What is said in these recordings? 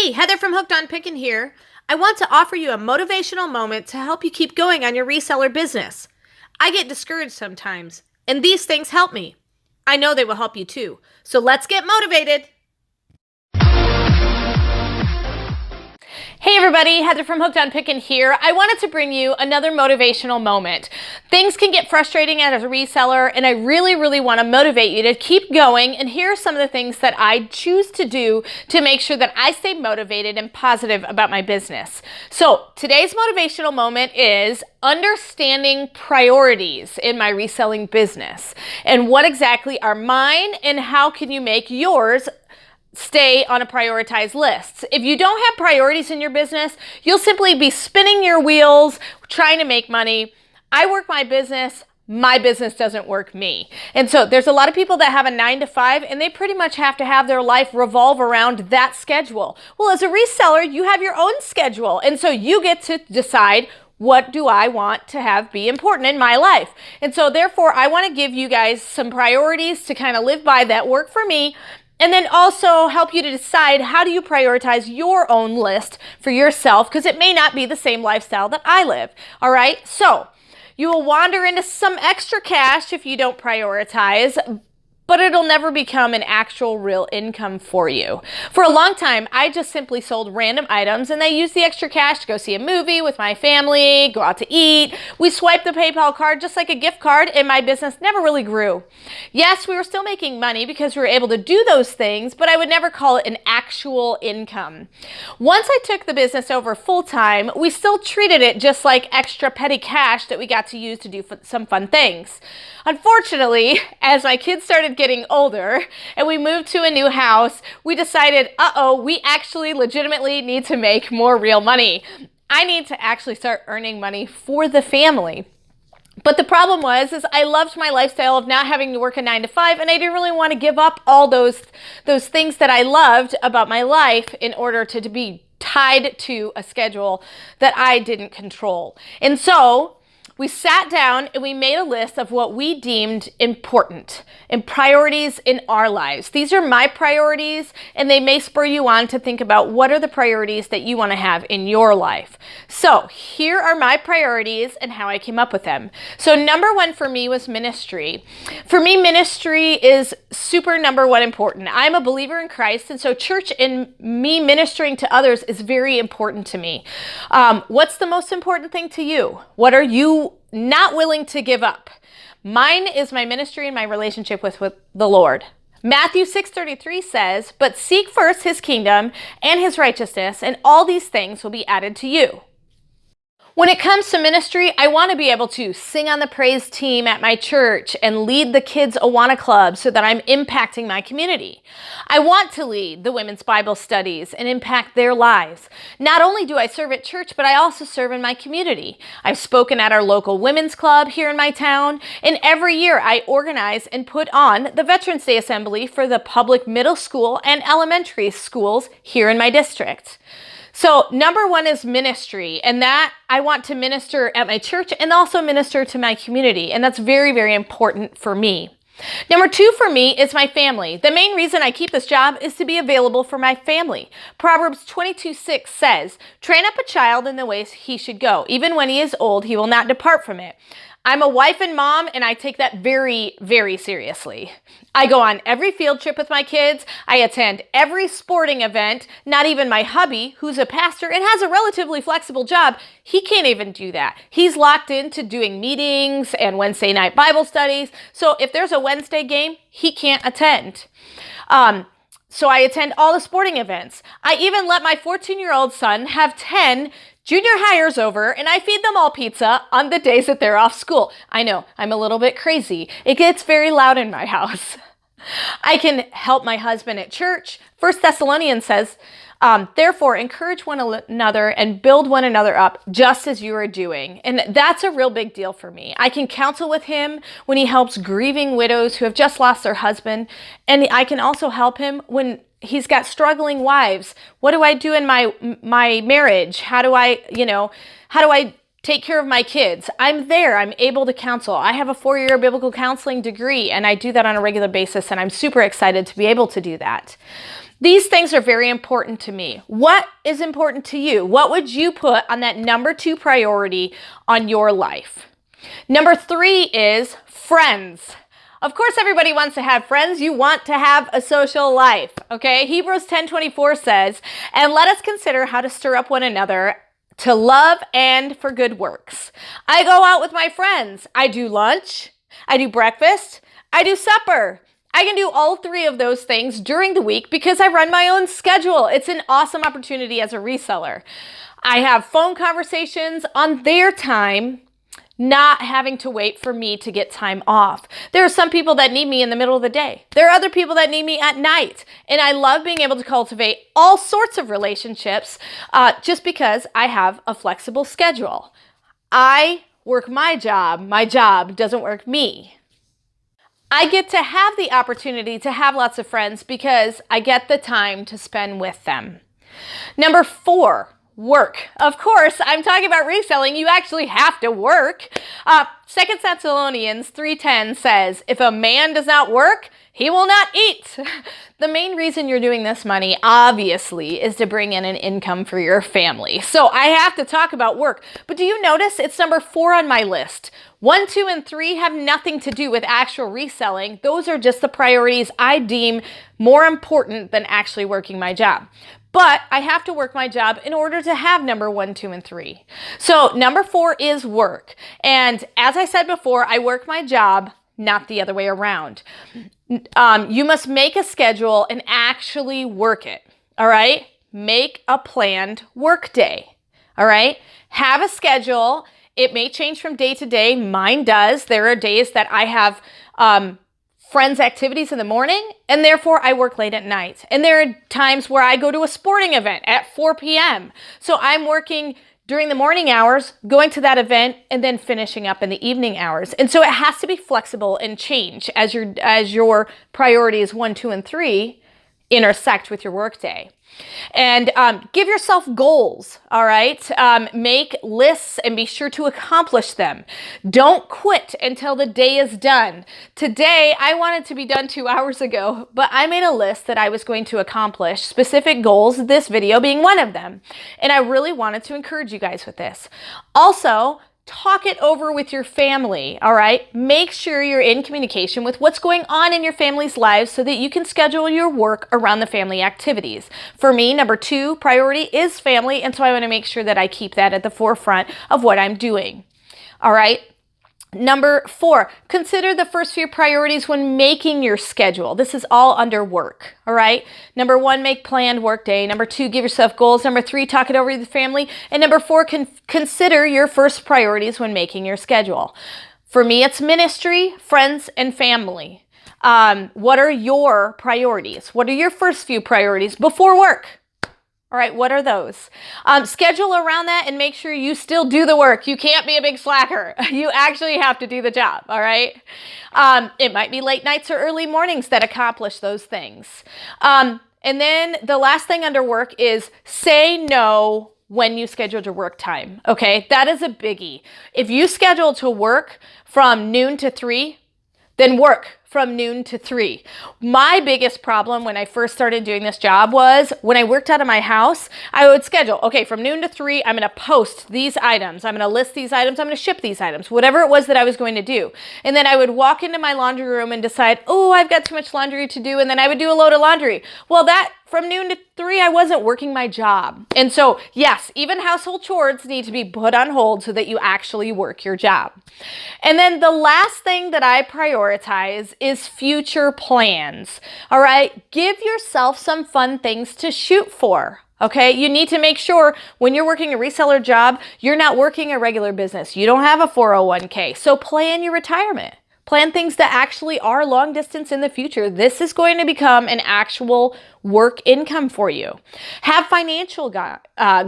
Hey, Heather from Hooked on Pickin here. I want to offer you a motivational moment to help you keep going on your reseller business. I get discouraged sometimes, and these things help me. I know they will help you too. So let's get motivated. Hey everybody, Heather from Hooked on Pickin here. I wanted to bring you another motivational moment. Things can get frustrating as a reseller, and I really want to motivate you to keep going. And here are some of the things that I choose to do to make sure that I stay motivated and positive about my business. So today's motivational moment is understanding priorities in my reselling business and what exactly are mine and how can you make yours stay on a prioritized list. If you don't have priorities in your business, you'll simply be spinning your wheels trying to make money. I work my business doesn't work me. And so there's a lot of people that have a 9-to-5 and they pretty much have to have their life revolve around that schedule. Well, as a reseller, you have your own schedule. And so you get to decide, what do I want to have be important in my life? And so therefore, I want to give you guys some priorities to kind of live by that work for me. And then also help you to decide, how do you prioritize your own list for yourself? Because it may not be the same lifestyle that I live. All right. So you will wander into some extra cash if you don't prioritize, but it'll never become an actual real income for you. For a long time, I just simply sold random items and I used the extra cash to go see a movie with my family, go out to eat. We swiped the PayPal card just like a gift card, and my business never really grew. Yes, we were still making money because we were able to do those things, but I would never call it an actual income. Once I took the business over full time, we still treated it just like extra petty cash that we got to use to do some fun things. Unfortunately, as my kids started getting older and we moved to a new house, we decided, we actually legitimately need to make more real money. I need to actually start earning money for the family. But the problem was, I loved my lifestyle of not having to work a 9-to-5, and I didn't really want to give up all those things that I loved about my life in order to be tied to a schedule that I didn't control. And so we sat down and we made a list of what we deemed important and priorities in our lives. These are my priorities, and they may spur you on to think about what are the priorities that you want to have in your life. So here are my priorities and how I came up with them. So number one for me was ministry. For me, ministry is super number one important. I'm a believer in Christ, and so church and me ministering to others is very important to me. What's the most important thing to you? What are you not willing to give up? Mine is my ministry and my relationship with the Lord. Matthew 6:33 says, "But seek first his kingdom and his righteousness, and all these things will be added to you." When it comes to ministry, I want to be able to sing on the praise team at my church and lead the kids' Awana Club so that I'm impacting my community. I want to lead the women's Bible studies and impact their lives. Not only do I serve at church, but I also serve in my community. I've spoken at our local women's club here in my town, and every year I organize and put on the Veterans Day Assembly for the public middle school and elementary schools here in my district. So number one is ministry, and that I want to minister at my church and also minister to my community, and that's very important for me. Number two for me is my family. The main reason I keep this job is to be available for my family. Proverbs 22:6 says, "Train up a child in the ways he should go. Even when he is old, he will not depart from it." I'm a wife and mom, and I take that very seriously. I go on every field trip with my kids. I attend every sporting event. Not even my hubby, who's a pastor and has a relatively flexible job, he can't even do that. He's locked into doing meetings and Wednesday night Bible studies. So if there's a Wednesday game, he can't attend. So I attend all the sporting events. I even let my 14-year-old son have 10 junior hires over, and I feed them all pizza on the days that they're off school. I know, I'm a little bit crazy. It gets very loud in my house. I can help my husband at church. 1 Thessalonians says, "Therefore, encourage one another and build one another up just as you are doing." And that's a real big deal for me. I can counsel with him when he helps grieving widows who have just lost their husband. And I can also help him when he's got struggling wives. What do I do in my marriage? How do I take care of my kids? I'm there. I'm able to counsel. I have a 4-year biblical counseling degree, and I do that on a regular basis, and I'm super excited to be able to do that. These things are very important to me. What is important to you? What would you put on that number 2 priority on your life? Number 3 is friends. Of course, everybody wants to have friends. You want to have a social life, okay? Hebrews 10:24 says, "And let us consider how to stir up one another to love and for good works." I go out with my friends. I do lunch, I do breakfast, I do supper. I can do all 3 of those things during the week because I run my own schedule. It's an awesome opportunity as a reseller. I have phone conversations on their time, not having to wait for me to get time off. There are some people that need me in the middle of the day. There are other people that need me at night. And I love being able to cultivate all sorts of relationships just because I have a flexible schedule. I work my job doesn't work me. I get to have the opportunity to have lots of friends because I get the time to spend with them. Number 4, work. Of course, I'm talking about reselling. You actually have to work. 2 Thessalonians 3:10 says, "If a man does not work, he will not eat." The main reason you're doing this money, obviously, is to bring in an income for your family. So I have to talk about work. But do you notice it's number 4 on my list? 1, 2, and 3 have nothing to do with actual reselling. Those are just the priorities I deem more important than actually working my job. But I have to work my job in order to have number 1, 2, and 3. So number 4 is work. And as I said before, I work my job, not the other way around. You must make a schedule and actually work it. All right? Make a planned work day. All right? Have a schedule. It may change from day to day. Mine does. There are days that I have friends' activities in the morning, and therefore I work late at night. And there are times where I go to a sporting event at 4 p.m. So I'm working during the morning hours, going to that event, and then finishing up in the evening hours. And so it has to be flexible and change as your priorities 1, 2, and 3 intersect with your workday. And give yourself goals, all right? Make lists and be sure to accomplish them. Don't quit until the day is done. Today, I wanted to be done 2 hours ago, but I made a list that I was going to accomplish specific goals, this video being one of them. And I really wanted to encourage you guys with this. Also, talk it over with your family, all right? Make sure you're in communication with what's going on in your family's lives so that you can schedule your work around the family activities. For me, number 2 priority is family, and so I want to make sure that I keep that at the forefront of what I'm doing, all right? Number 4, consider the first few priorities when making your schedule. This is all under work, all right? Number 1, make planned work day. Number 2, give yourself goals. Number 3, talk it over with the family. And number 4, consider your first priorities when making your schedule. For me, it's ministry, friends, and family. What are your priorities? What are your first few priorities before work? All right, what are those? Schedule around that and make sure you still do the work. You can't be a big slacker. You actually have to do the job, all right? It might be late nights or early mornings that accomplish those things. And then the last thing under work is say no when you schedule your work time, okay? That is a biggie. If you schedule to work from noon to 3, then work from noon to 3. My biggest problem when I first started doing this job was when I worked out of my house, I would schedule, okay, from noon to 3, I'm going to post these items. I'm going to list these items. I'm going to ship these items, whatever it was that I was going to do. And then I would walk into my laundry room and decide, oh, I've got too much laundry to do. And then I would do a load of laundry. Well, that from noon to 3, I wasn't working my job. And so, yes, even household chores need to be put on hold so that you actually work your job. And then the last thing that I prioritize is future plans. All right, give yourself some fun things to shoot for. Okay, you need to make sure when you're working a reseller job, you're not working a regular business. You don't have a 401k. So plan your retirement. Plan things that actually are long distance in the future. This is going to become an actual work income for you. Have financial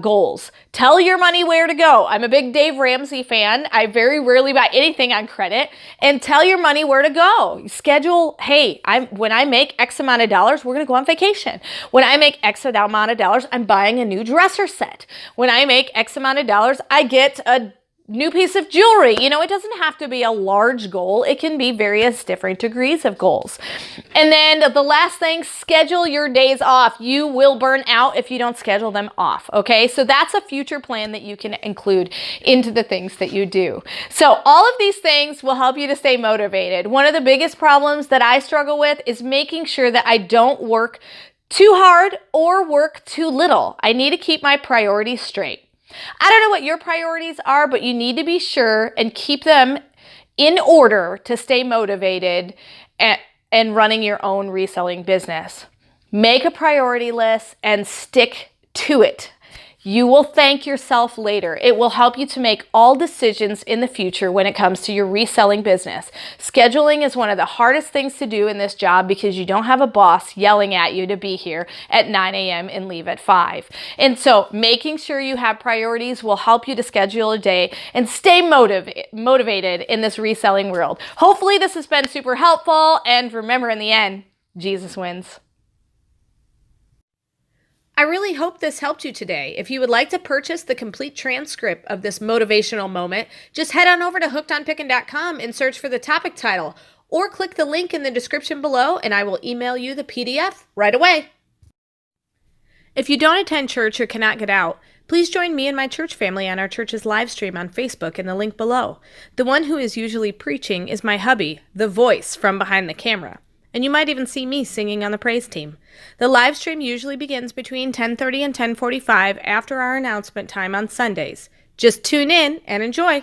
goals. Tell your money where to go. I'm a big Dave Ramsey fan. I very rarely buy anything on credit. And tell your money where to go. Schedule, hey, when I make X amount of dollars, we're going to go on vacation. When I make X amount of dollars, I'm buying a new dresser set. When I make X amount of dollars, I get a new piece of jewelry. You know, it doesn't have to be a large goal. It can be various different degrees of goals. And then the last thing, schedule your days off. You will burn out if you don't schedule them off, okay? So that's a future plan that you can include into the things that you do. So all of these things will help you to stay motivated. One of the biggest problems that I struggle with is making sure that I don't work too hard or work too little. I need to keep my priorities straight. I don't know what your priorities are, but you need to be sure and keep them in order to stay motivated and running your own reselling business. Make a priority list and stick to it. You will thank yourself later. It will help you to make all decisions in the future when it comes to your reselling business. Scheduling is one of the hardest things to do in this job because you don't have a boss yelling at you to be here at 9 a.m. and leave at 5. And so making sure you have priorities will help you to schedule a day and stay motivated in this reselling world. Hopefully this has been super helpful, and remember, in the end, Jesus wins. I really hope this helped you today. If you would like to purchase the complete transcript of this motivational moment, just head on over to hookedonpickin.com and search for the topic title, or click the link in the description below and I will email you the PDF right away. If you don't attend church or cannot get out, please join me and my church family on our church's live stream on Facebook in the link below. The one who is usually preaching is my hubby, the voice from behind the camera. And you might even see me singing on the praise team. The live stream usually begins between 10:30 and 10:45 after our announcement time on Sundays. Just tune in and enjoy.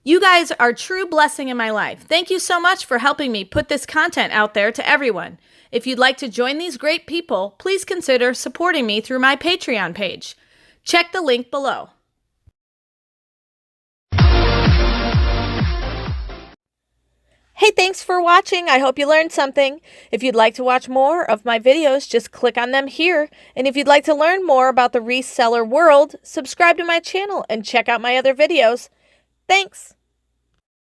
You guys are a true blessing in my life. Thank you so much for helping me put this content out there to everyone. If you'd like to join these great people, please consider supporting me through my Patreon page. Check the link below. Hey, thanks for watching. I hope you learned something. If you'd like to watch more of my videos, just click on them here. And if you'd like to learn more about the reseller world, subscribe to my channel and check out my other videos. Thanks.